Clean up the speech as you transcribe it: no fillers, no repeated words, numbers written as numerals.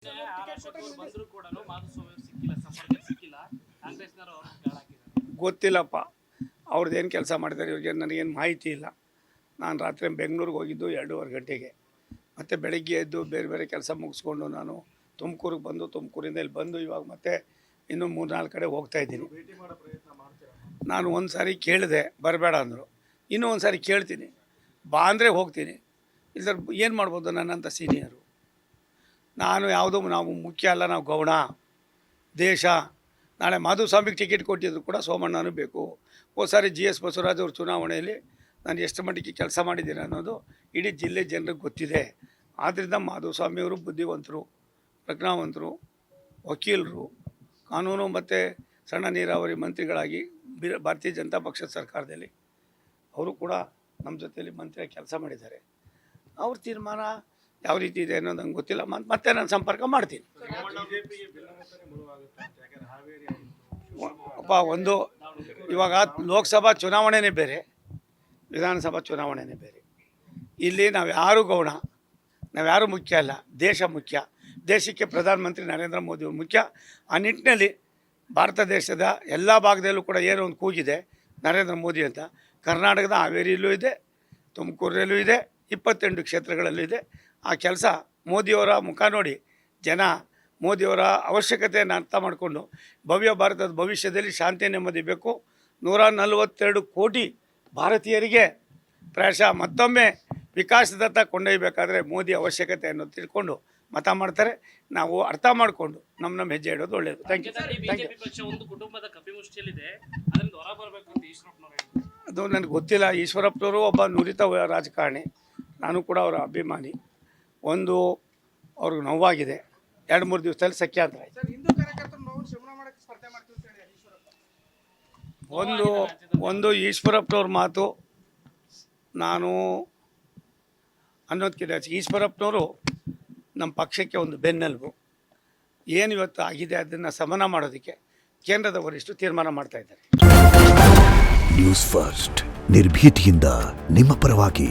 ಬಂದ್ರು ಕೂಡ ಮಾಧುಸ್ವಾಮಿ ಸಿಕ್ಕಿಲ್ಲ, ಸಂಪರ್ಕ ಸಿಕ್ಕಿಲ್ಲ. ಕಾಂಗ್ರೆಸ್ನವರು ಅವರು ಹಾಕಿದ್ದಾರೆ. ಗೊತ್ತಿಲ್ಲಪ್ಪ ಅವ್ರದ್ದು ಏನು ಕೆಲಸ ಮಾಡಿದ್ದಾರೆ ಇವ್ರಿಗೆ ನನಗೇನು ಮಾಹಿತಿ ಇಲ್ಲ. ನಾನು ರಾತ್ರಿ ಬೆಂಗಳೂರಿಗೆ ಹೋಗಿದ್ದು 2:30 ಗಂಟೆಗೆ. ಮತ್ತು ಬೆಳಗ್ಗೆ ಎದ್ದು ಬೇರೆ ಬೇರೆ ಕೆಲಸ ಮುಗಿಸ್ಕೊಂಡು ನಾನು ತುಮಕೂರಿಗೆ ಬಂದು ತುಮಕೂರಿಂದ ಇಲ್ಲಿ ಬಂದು ಇವಾಗ ಮತ್ತೆ ಇನ್ನೂ 3-4 ಕಡೆ ಹೋಗ್ತಾಯಿದ್ದೀನಿ. ನಾನು ಒಂದು ಸಾರಿ ಕೇಳಿದೆ ಬರಬೇಡ ಅಂದರು, ಇನ್ನೂ ಒಂದು ಸಾರಿ ಕೇಳ್ತೀನಿ ಬಾ ಅಂದರೆ ಹೋಗ್ತೀನಿ. ಇಲ್ಲ ಸರ್ ಏನು ಮಾಡ್ಬೋದು ನನ್ನಂಥ ಸೀನಿಯರು. ನಾನು ಯಾವುದೋ ನಾವು ಮುಖ್ಯ ಅಲ್ಲ, ನಾವು ಗೌಣ ದೇಶ. ನಾಳೆ ಮಾಧುಸ್ವಾಮಿಗೆ ಟಿಕೆಟ್ ಕೊಟ್ಟಿದ್ರು ಕೂಡ ಸೋಮಣ್ಣನೂ ಬೇಕು. ಹೋದ ಸಾರಿ GS ಬಸವರಾಜ್ ಅವ್ರ ಚುನಾವಣೆಯಲ್ಲಿ ನಾನು ಎಷ್ಟು ಮಟ್ಟಿಗೆ ಕೆಲಸ ಮಾಡಿದ್ದೀನಿ ಅನ್ನೋದು ಇಡೀ ಜಿಲ್ಲೆ ಜನರಿಗೆ ಗೊತ್ತಿದೆ. ಆದ್ದರಿಂದ ಮಾಧುಸ್ವಾಮಿಯವರು ಬುದ್ಧಿವಂತರು, ಪ್ರಜ್ಞಾವಂತರು, ವಕೀಲರು, ಕಾನೂನು ಮತ್ತು ಸಣ್ಣ ನೀರಾವರಿ ಮಂತ್ರಿಗಳಾಗಿ ಭಾರತೀಯ ಜನತಾ ಪಕ್ಷದ ಸರ್ಕಾರದಲ್ಲಿ ಅವರು ಕೂಡ ನಮ್ಮ ಜೊತೆಯಲ್ಲಿ ಮಂತ್ರಿಯಾಗಿ ಕೆಲಸ ಮಾಡಿದ್ದಾರೆ. ಅವ್ರ ತೀರ್ಮಾನ ಯಾವ ರೀತಿ ಇದೆ ಅನ್ನೋದು ನಂಗೆ ಗೊತ್ತಿಲ್ಲ. ಮತ್ತೆ ನಾನು ಸಂಪರ್ಕ ಮಾಡ್ತೀನಿ. ಅಪ್ಪ ಒಂದು ಇವಾಗ ಲೋಕಸಭಾ ಚುನಾವಣೆನೇ ಬೇರೆ, ವಿಧಾನಸಭಾ ಚುನಾವಣೆನೇ ಬೇರೆ. ಇಲ್ಲಿ ನಾವು ಯಾರೂ ಗೌಣ, ನಾವ್ಯಾರೂ ಮುಖ್ಯ ಅಲ್ಲ, ದೇಶ ಮುಖ್ಯ. ದೇಶಕ್ಕೆ ಪ್ರಧಾನಮಂತ್ರಿ ನರೇಂದ್ರ ಮೋದಿಯವರು ಮುಖ್ಯ. ಆ ನಿಟ್ಟಿನಲ್ಲಿ ಭಾರತ ದೇಶದ ಎಲ್ಲ ಭಾಗದಲ್ಲೂ ಕೂಡ ಏನೋ ಒಂದು ಕೂಗಿದೆ ನರೇಂದ್ರ ಮೋದಿ ಅಂತ. ಕರ್ನಾಟಕದ ಹಾವೇರಿಯಲ್ಲೂ ಇದೆ, ತುಮಕೂರಲ್ಲೂ ಇದೆ, 28 ಕ್ಷೇತ್ರಗಳಲ್ಲೂ ಇದೆ. ಆ ಕೆಲಸ ಮೋದಿಯವರ ಮುಖ ನೋಡಿ ಜನ ಮೋದಿಯವರ ಅವಶ್ಯಕತೆಯನ್ನು ಅರ್ಥ ಮಾಡಿಕೊಂಡು ಭವ್ಯ ಭಾರತದ ಭವಿಷ್ಯದಲ್ಲಿ ಶಾಂತಿ ನೆಮ್ಮದಿ ಬೇಕು. 142 ಕೋಟಿ ಭಾರತೀಯರಿಗೆ ಪ್ರಾಯಶಃ ಮತ್ತೊಮ್ಮೆ ವಿಕಾಸದತ್ತ ಕೊಂಡೊಯ್ಯಬೇಕಾದ್ರೆ ಮೋದಿ ಅವಶ್ಯಕತೆಯನ್ನು ತಿಳ್ಕೊಂಡು ಮತ ಮಾಡ್ತಾರೆ. ನಾವು ಅರ್ಥ ಮಾಡಿಕೊಂಡು ನಮ್ಮ ಹೆಜ್ಜೆ ಇಡೋದು ಒಳ್ಳೆಯದು. Thank you. ಅದು ನನಗೆ ಗೊತ್ತಿಲ್ಲ. ಈಶ್ವರಪ್ಪನವರು ಒಬ್ಬ ನುರಿತ ರಾಜಕಾರಣಿ, ನಾನು ಕೂಡ ಅವರ ಅಭಿಮಾನಿ. ಒಂದು ಅವ್ರಿಗೆ ನೋವಾಗಿದೆ, 2-3 ದಿವಸದಲ್ಲಿ ಸಖ್ಯಾಂತರ ಆಯಿತು. ಒಂದು ಈಶ್ವರಪ್ಪನವ್ರ ಮಾತು ನಾನು ಅನ್ನೋದಕ್ಕಿಂತ ಈಶ್ವರಪ್ಪನವರು ನಮ್ಮ ಪಕ್ಷಕ್ಕೆ ಒಂದು ಬೆನ್ನೆಲುಬು. ಏನು ಇವತ್ತು ಆಗಿದೆ ಅದನ್ನು ಸಮನ ಮಾಡೋದಕ್ಕೆ ಕೇಂದ್ರದ ವರಿಷ್ಠರು ತೀರ್ಮಾನ ಮಾಡ್ತಾ ಇದ್ದಾರೆ. ನ್ಯೂಸ್ ಫಸ್ಟ್ ನಿರ್ಭೀತಿಯಿಂದ ನಿಮ್ಮ ಪರವಾಗಿ.